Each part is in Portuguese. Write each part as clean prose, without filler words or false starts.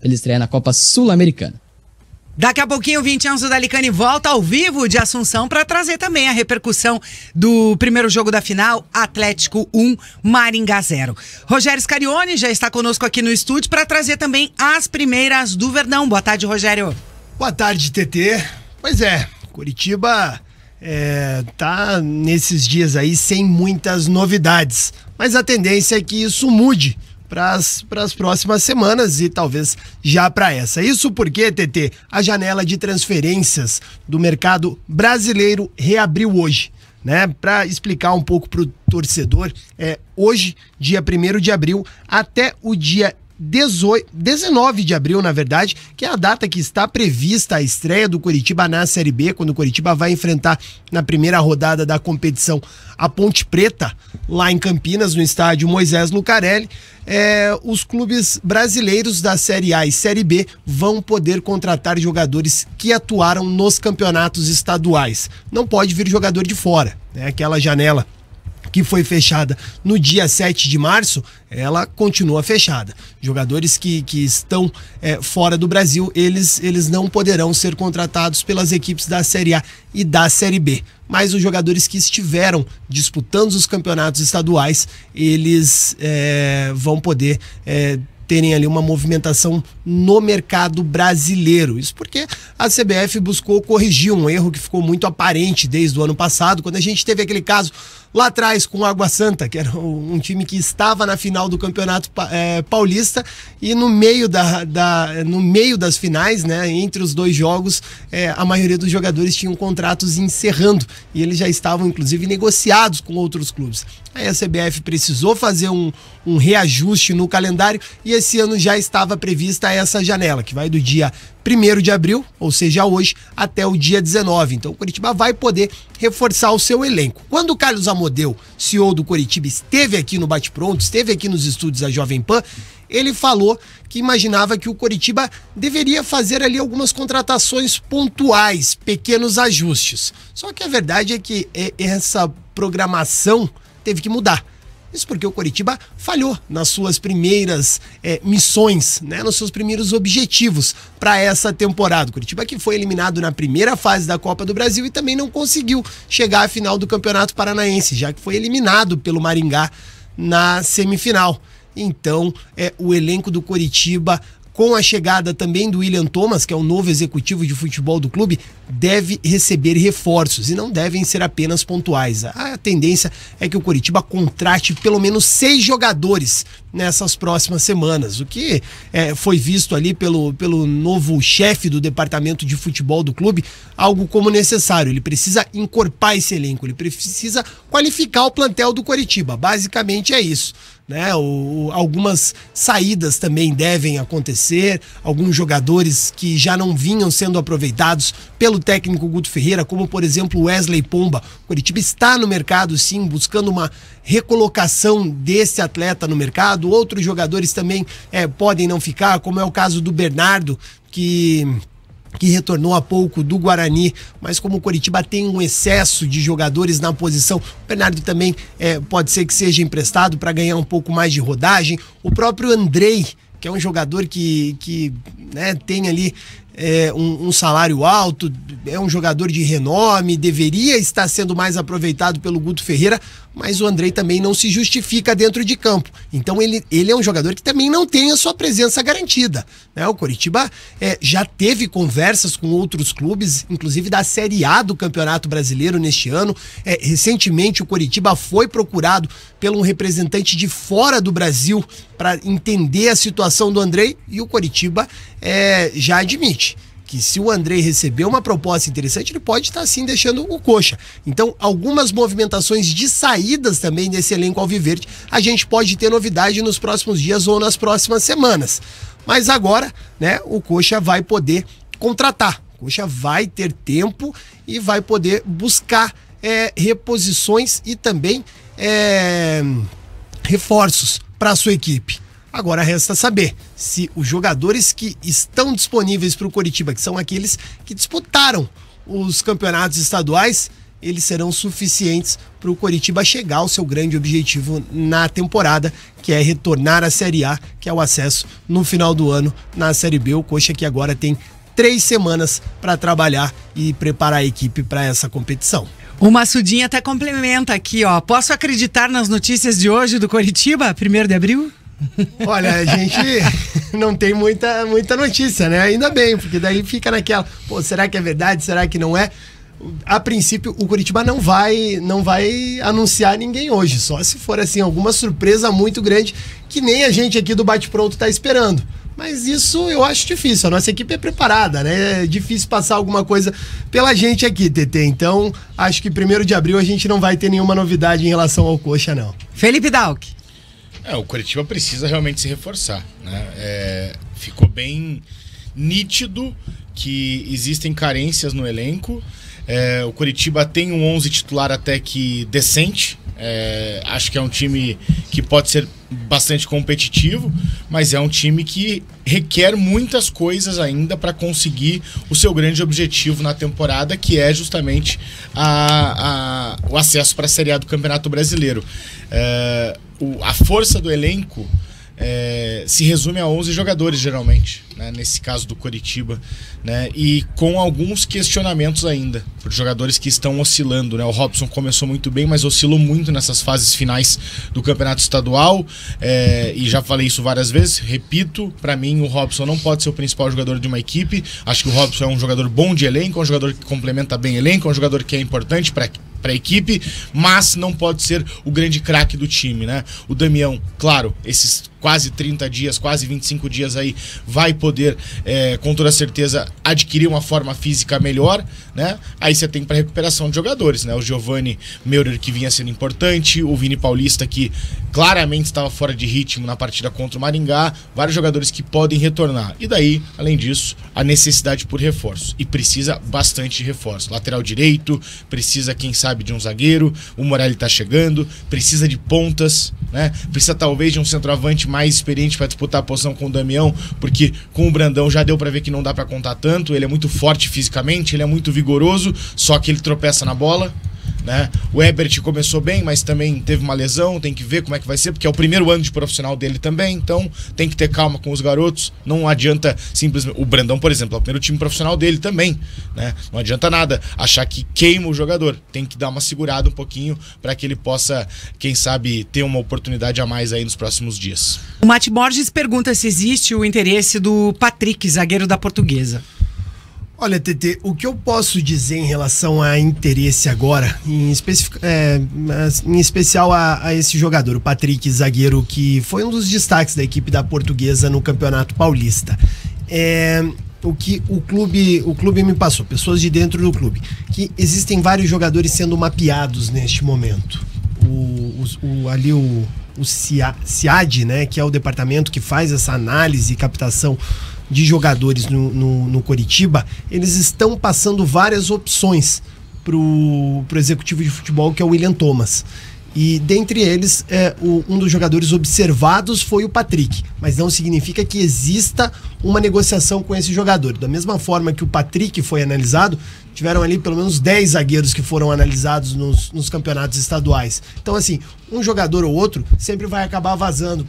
Ele estreia na Copa Sul-Americana. Daqui a pouquinho o Vincenzo Dalicani volta ao vivo de Assunção para trazer também a repercussão do primeiro jogo da final, Atlético 1, Maringá 0. Rogério Scarione já está conosco aqui no estúdio para trazer também as primeiras do Verdão. Boa tarde, Rogério. Boa tarde, TT. Pois é, Curitiba tá nesses dias aí sem muitas novidades, mas a tendência é que isso mude para as próximas semanas e talvez já para essa. Isso porque, TT, a janela de transferências do mercado brasileiro reabriu hoje, né? Para explicar um pouco para o torcedor, hoje, dia 1º de abril, até o dia 19 de abril, na verdade, que é a data que está prevista a estreia do Curitiba na Série B, quando o Curitiba vai enfrentar na primeira rodada da competição a Ponte Preta, lá em Campinas, no estádio Moisés Lucarelli. Os clubes brasileiros da Série A e Série B vão poder contratar jogadores que atuaram nos campeonatos estaduais. Não pode vir jogador de fora, né? Aquela janela que foi fechada no dia 7 de março, ela continua fechada. Jogadores que estão fora do Brasil, eles não poderão ser contratados pelas equipes da Série A e da Série B. Mas os jogadores que estiveram disputando os campeonatos estaduais, eles vão poder terem ali uma movimentação no mercado brasileiro. Isso porque a CBF buscou corrigir um erro que ficou muito aparente desde o ano passado, quando a gente teve aquele caso lá atrás com o Água Santa, que era um time que estava na final do Campeonato Paulista, e no meio das finais, né, entre os dois jogos, a maioria dos jogadores tinham contratos encerrando, e eles já estavam inclusive negociados com outros clubes. Aí a CBF precisou fazer um reajuste no calendário, e esse ano já estava prevista essa janela, que vai do dia 1º de abril, ou seja, hoje, até o dia 19. Então o Curitiba vai poder reforçar o seu elenco. Quando o Carlos Amodeu, CEO do Curitiba, esteve aqui no Bate Pronto, esteve aqui nos estúdios da Jovem Pan, ele falou que imaginava que o Curitiba deveria fazer ali algumas contratações pontuais, pequenos ajustes. Só que a verdade é que essa programação teve que mudar. Isso porque o Curitiba falhou nas suas primeiras missões, né, nos seus primeiros objetivos para essa temporada. O Curitiba que foi eliminado na primeira fase da Copa do Brasil e também não conseguiu chegar à final do Campeonato Paranaense, já que foi eliminado pelo Maringá na semifinal. Então, o elenco do Curitiba, com a chegada também do William Thomas, que é o novo executivo de futebol do clube, deve receber reforços e não devem ser apenas pontuais. A tendência é que o Curitiba contrate pelo menos 6 jogadores nessas próximas semanas, o que foi visto ali pelo novo chefe do departamento de futebol do clube, algo como necessário. Ele precisa encorpar esse elenco, ele precisa qualificar o plantel do Curitiba. Basicamente é isso, né? Algumas saídas também devem acontecer, alguns jogadores que já não vinham sendo aproveitados pelo técnico Guto Ferreira, como por exemplo o Wesley Pomba. O Curitiba está no mercado sim, buscando uma recolocação desse atleta no mercado. Outros jogadores também podem não ficar, como é o caso do Bernardo, que retornou há pouco do Guarani, mas como o Curitiba tem um excesso de jogadores na posição, o Bernardo também pode ser que seja emprestado para ganhar um pouco mais de rodagem. O próprio Andrei, que é um jogador que né, tem ali um salário alto, é um jogador de renome, deveria estar sendo mais aproveitado pelo Guto Ferreira, mas o Andrei também não se justifica dentro de campo. Então ele é um jogador que também não tem a sua presença garantida, né? O Curitiba já teve conversas com outros clubes, inclusive da Série A do Campeonato Brasileiro neste ano. Recentemente o Curitiba foi procurado pelo um representante de fora do Brasil para entender a situação do Andrei, e o Curitiba já admite que se o Andrei receber uma proposta interessante, ele pode estar assim deixando o coxa. Então, algumas movimentações de saídas também desse elenco alviverde, a gente pode ter novidade nos próximos dias ou nas próximas semanas. Mas agora, né, o coxa vai poder contratar. O coxa vai ter tempo e vai poder buscar reposições e também reforços para a sua equipe. Agora resta saber se os jogadores que estão disponíveis para o Curitiba, que são aqueles que disputaram os campeonatos estaduais, eles serão suficientes para o Coritiba chegar ao seu grande objetivo na temporada, que é retornar à Série A, que é o acesso no final do ano na Série B. O Coxa que agora tem 3 semanas para trabalhar e preparar a equipe para essa competição. O Massudinha até complementa aqui, ó. Posso acreditar nas notícias de hoje do Coritiba, 1º de abril? Olha, a gente não tem muita notícia, né? Ainda bem, porque daí fica naquela, pô, será que é verdade? Será que não é? A princípio, o Coritiba não vai anunciar ninguém hoje, só se for assim alguma surpresa muito grande que nem a gente aqui do Bate Pronto tá esperando. Mas isso eu acho difícil, a nossa equipe é preparada, né? É difícil passar alguma coisa pela gente aqui, TT. Então, acho que 1º de abril a gente não vai ter nenhuma novidade em relação ao Coxa, não. Felipe Dalck. O Coritiba precisa realmente se reforçar, né? Ficou bem nítido que existem carências no elenco. O Coritiba tem um 11 titular até que decente. Acho que é um time que pode ser bastante competitivo, mas é um time que requer muitas coisas ainda para conseguir o seu grande objetivo na temporada, que é justamente o acesso para a Série A do Campeonato Brasileiro. A força do elenco se resume a 11 jogadores, geralmente, né, nesse caso do Coritiba, né, e com alguns questionamentos ainda, por jogadores que estão oscilando, né. O Robson começou muito bem, mas oscilou muito nessas fases finais do Campeonato Estadual, e já falei isso várias vezes, repito, para mim o Robson não pode ser o principal jogador de uma equipe. Acho que o Robson é um jogador bom de elenco, é um jogador que complementa bem elenco, é um jogador que é importante para a equipe, mas não pode ser o grande craque do time, né? O Damião, claro, esses quase 30 dias, quase 25 dias aí, vai poder, com toda certeza, adquirir uma forma física melhor, né? Aí você tem para recuperação de jogadores, né? O Giovanni Meurer, que vinha sendo importante, o Vini Paulista, que claramente estava fora de ritmo na partida contra o Maringá, vários jogadores que podem retornar. E daí, além disso, a necessidade por reforço. E precisa bastante de reforço. Lateral direito, precisa, quem sabe, de um zagueiro, o Morelli tá chegando, precisa de pontas, né? Precisa talvez de um centroavante mais experiente para disputar a posição com o Damião, porque com o Brandão já deu para ver que não dá para contar tanto. Ele é muito forte fisicamente, ele é muito vigoroso, só que ele tropeça na bola, né? O Ebert começou bem, mas também teve uma lesão, tem que ver como é que vai ser, porque é o primeiro ano de profissional dele também, então tem que ter calma com os garotos. Não adianta simplesmente... O Brandão, por exemplo, é o primeiro time profissional dele também, né? Não adianta nada achar que queima o jogador, tem que dar uma segurada um pouquinho para que ele possa, quem sabe, ter uma oportunidade a mais aí nos próximos dias. O Mate Borges pergunta se existe o interesse do Patrick, zagueiro da Portuguesa. Olha, TT, o que eu posso dizer em relação a interesse agora, em especial a esse jogador, o Patrick, zagueiro, que foi um dos destaques da equipe da Portuguesa no Campeonato Paulista. O que o clube me passou, pessoas de dentro do clube, que existem vários jogadores sendo mapeados neste momento. O CIAD, né, que é o departamento que faz essa análise e captação de jogadores no Coritiba, eles estão passando várias opções pro executivo de futebol, que é o William Thomas. E dentre eles, um dos jogadores observados foi o Patrick, mas não significa que exista uma negociação com esse jogador. Da mesma forma que o Patrick foi analisado, tiveram ali pelo menos 10 zagueiros que foram analisados nos campeonatos estaduais. Então, assim, um jogador ou outro sempre vai acabar vazando.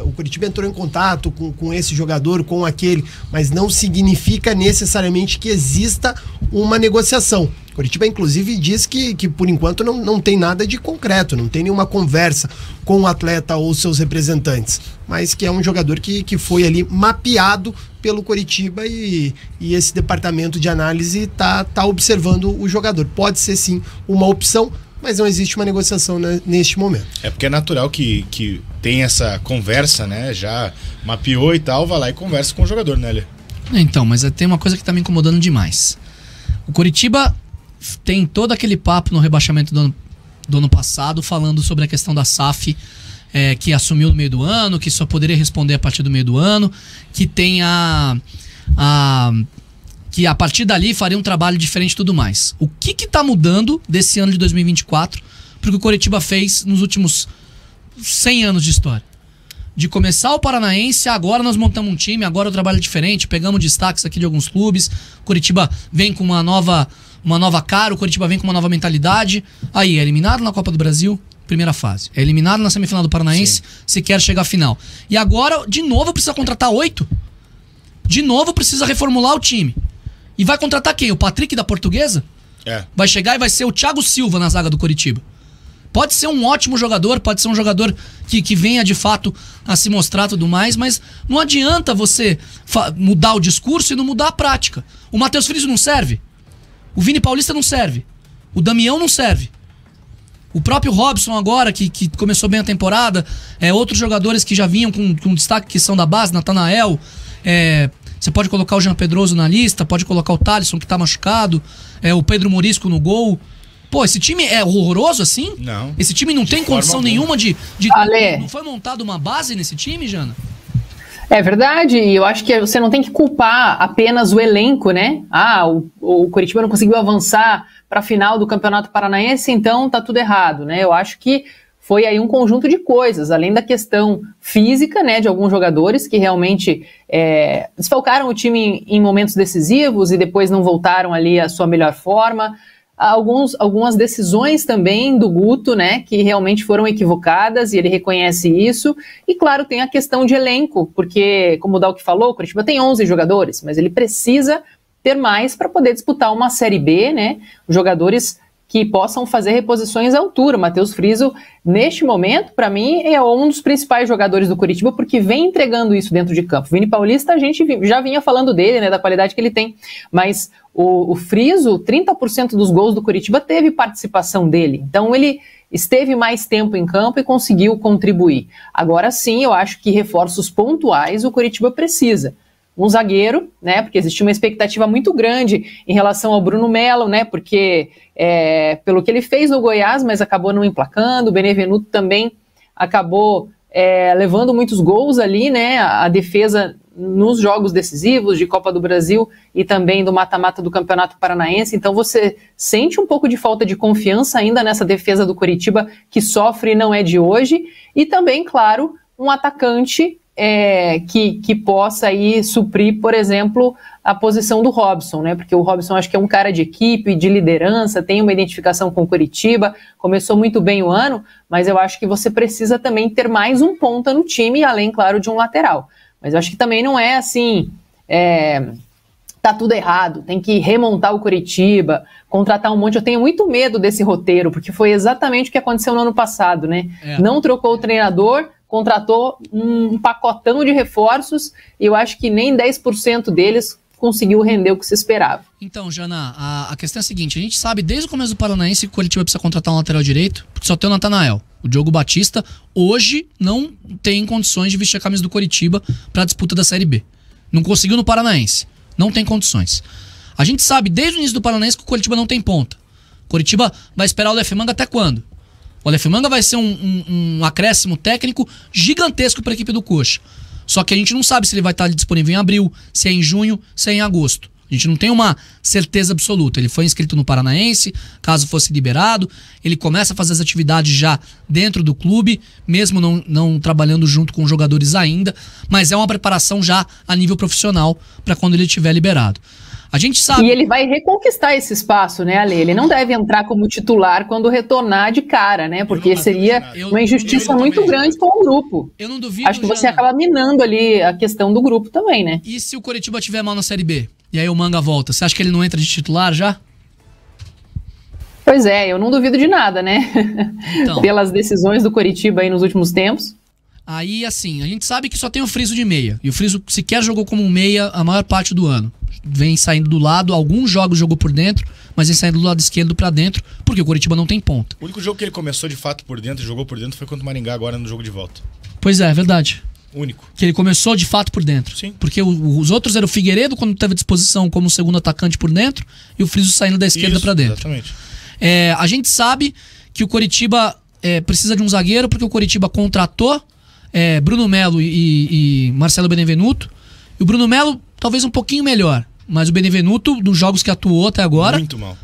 O Coritiba entrou em contato com esse jogador, com aquele, mas não significa necessariamente que exista uma negociação. O Coritiba, inclusive, diz que por enquanto não tem nada de concreto, não tem nenhuma conversa com o atleta ou seus representantes, mas que é um jogador que foi ali mapeado pelo Coritiba e esse departamento de análise tá observando o jogador. Pode ser sim uma opção, mas não existe uma negociação neste momento. É porque é natural que tem essa conversa, né? Já mapeou e tal, vai lá e conversa com o jogador, né, Lê? Então, mas tem uma coisa que tá me incomodando demais. O Coritiba tem todo aquele papo no rebaixamento do ano passado, falando sobre a questão da SAF, que assumiu no meio do ano, que só poderia responder a partir do meio do ano, que tem que a partir dali faria um trabalho diferente e tudo mais. O que tá mudando desse ano de 2024 pro que o Coritiba fez nos últimos 100 anos de história? de começar o Paranaense, agora nós montamos um time, agora o trabalho é diferente, pegamos destaques aqui de alguns clubes, Curitiba vem com uma nova cara, o Curitiba vem com uma nova mentalidade, aí é eliminado na Copa do Brasil, primeira fase, é eliminado na semifinal do Paranaense, se quer chegar à final. E agora, de novo, precisa contratar 8, de novo precisa reformular o time. E vai contratar quem? O Patrick da Portuguesa? Vai chegar e vai ser o Thiago Silva na zaga do Curitiba. Pode ser um ótimo jogador, pode ser um jogador que venha de fato a se mostrar tudo mais, mas não adianta você mudar o discurso e não mudar a prática. O Matheus Friso não serve, o Vini Paulista não serve, o Damião não serve. O próprio Robson agora, que começou bem a temporada, outros jogadores que já vinham com destaque que são da base, Natanael, você pode colocar o Jean Pedroso na lista, pode colocar o Thalisson que tá machucado, o Pedro Morisco no gol. Pô, esse time é horroroso assim? Não. Esse time não tem condição nenhuma de... Ale. Não foi montada uma base nesse time, Jana? É verdade, e eu acho que você não tem que culpar apenas o elenco, né? O Curitiba não conseguiu avançar para a final do Campeonato Paranaense, então tá tudo errado, né? Eu acho que foi aí um conjunto de coisas, além da questão física, né, de alguns jogadores que realmente desfalcaram o time em momentos decisivos e depois não voltaram ali à sua melhor forma. Algumas decisões também do Guto, né, que realmente foram equivocadas e ele reconhece isso. E claro, tem a questão de elenco, porque, como o Dalk falou, o Curitiba tem 11 jogadores, mas ele precisa ter mais para poder disputar uma Série B, né, jogadores que possam fazer reposições à altura. O Matheus Friso, neste momento, para mim, é um dos principais jogadores do Curitiba, porque vem entregando isso dentro de campo. Vini Paulista, a gente já vinha falando dele, né, da qualidade que ele tem, mas o Friso, 30% dos gols do Curitiba teve participação dele, então ele esteve mais tempo em campo e conseguiu contribuir. Agora sim, eu acho que reforços pontuais o Curitiba precisa. Um zagueiro, né, porque existia uma expectativa muito grande em relação ao Bruno Melo, né, porque pelo que ele fez no Goiás, mas acabou não emplacando. O Benevenuto também acabou levando muitos gols ali, né, a defesa nos jogos decisivos de Copa do Brasil e também do mata-mata do Campeonato Paranaense. Então você sente um pouco de falta de confiança ainda nessa defesa do Curitiba, que sofre e não é de hoje, e também, claro, um atacante que possa aí suprir, por exemplo, a posição do Robson, né? Porque o Robson acho que é um cara de equipe, de liderança, tem uma identificação com o Curitiba, começou muito bem o ano, mas eu acho que você precisa também ter mais um ponta no time, além, claro, de um lateral. Mas eu acho que também não é assim, tá tudo errado, tem que remontar o Curitiba, contratar um monte. Eu tenho muito medo desse roteiro, porque foi exatamente o que aconteceu no ano passado, né? Não trocou o treinador, contratou um pacotão de reforços e eu acho que nem 10% deles conseguiu render o que se esperava. Então, Jana, a questão é a seguinte, a gente sabe desde o começo do Paranaense que o Curitiba precisa contratar um lateral direito, porque só tem o Natanael. O Diogo Batista hoje não tem condições de vestir a camisa do Curitiba para a disputa da Série B. Não conseguiu no Paranaense. Não tem condições. A gente sabe desde o início do Paranaense que o Curitiba não tem ponta. O Curitiba vai esperar o Lefemanga até quando? O Lefemanga vai ser um acréscimo técnico gigantesco para a equipe do Coxa. Só que a gente não sabe se ele vai estar disponível em abril, se é em junho, se é em agosto. A gente não tem uma certeza absoluta. Ele foi inscrito no Paranaense, caso fosse liberado. Ele começa a fazer as atividades já dentro do clube, mesmo não trabalhando junto com os jogadores ainda. Mas é uma preparação já a nível profissional para quando ele estiver liberado. A gente sabe... E ele vai reconquistar esse espaço, né, Ale? Ele não deve entrar como titular quando retornar de cara, né? Porque seria uma injustiça muito grande com o grupo. Eu não duvido, acho que você acaba minando ali a questão do grupo também, né? E se o Curitiba tiver mal na Série B? E aí o Manga volta. Você acha que ele não entra de titular já? Pois é, eu não duvido de nada, né? Então, pelas decisões do Curitiba aí nos últimos tempos. Aí, assim, a gente sabe que só tem o Friso de meia. E o Friso sequer jogou como um meia a maior parte do ano. Vem saindo do lado, alguns jogos jogou por dentro, mas vem saindo do lado esquerdo pra dentro, porque o Curitiba não tem ponta. O único jogo que ele começou de fato por dentro, jogou por dentro, foi contra o Maringá agora no jogo de volta. Pois é verdade. Único. Que ele começou de fato por dentro. Sim. Porque os outros eram o Figueiredo, quando teve disposição como segundo atacante por dentro, e o Friso saindo da esquerda pra dentro. Exatamente. A gente sabe que o Curitiba precisa de um zagueiro, porque o Curitiba contratou Bruno Melo e Marcelo Benevenuto. E o Bruno Melo talvez um pouquinho melhor, mas o Benevenuto, dos jogos que atuou até agora... Muito mal.